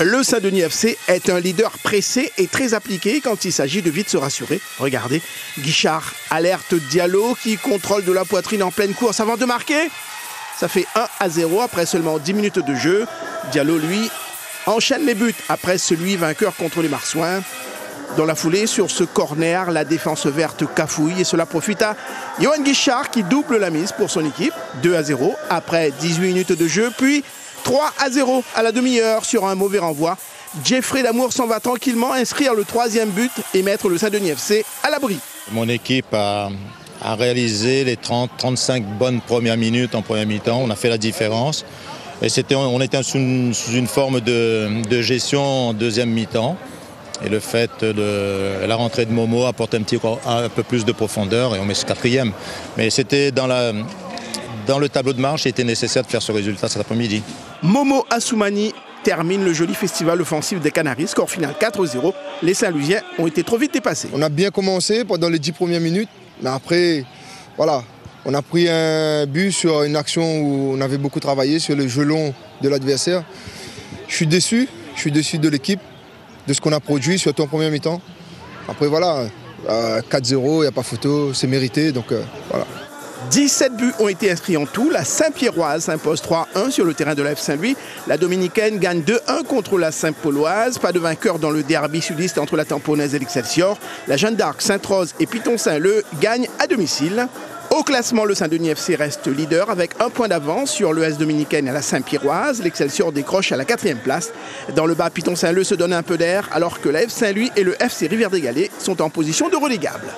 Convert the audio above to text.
Le Saint-Denis FC est un leader pressé et très appliqué quand il s'agit de vite se rassurer. Regardez, Guichard alerte Diallo qui contrôle de la poitrine en pleine course avant de marquer. Ça fait 1-0 après seulement 10 minutes de jeu. Diallo, lui, enchaîne les buts après celui vainqueur contre les Marsouins. Dans la foulée, sur ce corner, la défense verte cafouille et cela profite à Yoann Guichard qui double la mise pour son équipe. 2-0 après 18 minutes de jeu, puis 3-0 à la demi-heure sur un mauvais renvoi. Jeffrey Damour s'en va tranquillement inscrire le 3e but et mettre le Saint-Denis FC à l'abri. Mon équipe a réalisé les 30-35 bonnes premières minutes en première mi-temps. On a fait la différence. Et on était sous une forme de gestion en deuxième mi-temps. Et le fait de la rentrée de Momo apporte un peu plus de profondeur et on met ce 4e. Mais c'était dans le tableau de marche, il était nécessaire de faire ce résultat cet après-midi. Momo Assoumani termine le joli festival offensif des Canaries, score final 4-0. Les Saint-Louisiens ont été trop vite dépassés. On a bien commencé pendant les 10 premières minutes, mais après, voilà, on a pris un but sur une action où on avait beaucoup travaillé sur le jeu long de l'adversaire. Je suis déçu de l'équipe, de ce qu'on a produit, surtout en première mi-temps. Après voilà, 4-0, il n'y a pas photo, c'est mérité, donc voilà. 17 buts ont été inscrits en tout. La Saint-Pierroise s'impose 3-1 sur le terrain de la F Saint-Louis. La Dominicaine gagne 2-1 contre la Saint-Pauloise. Pas de vainqueur dans le derby sudiste entre la Tamponnaise et l'Excelsior. La Jeanne d'Arc, Sainte-Rose et Piton-Saint-Leu gagnent à domicile. Au classement, le Saint-Denis FC reste leader avec 1 point d'avance sur l'ES Dominicaine et la Saint-Pierroise. L'Excelsior décroche à la 4e place. Dans le bas, Piton-Saint-Leu se donne un peu d'air alors que la F Saint-Louis et le FC Rivière-des-Galets sont en position de relégable.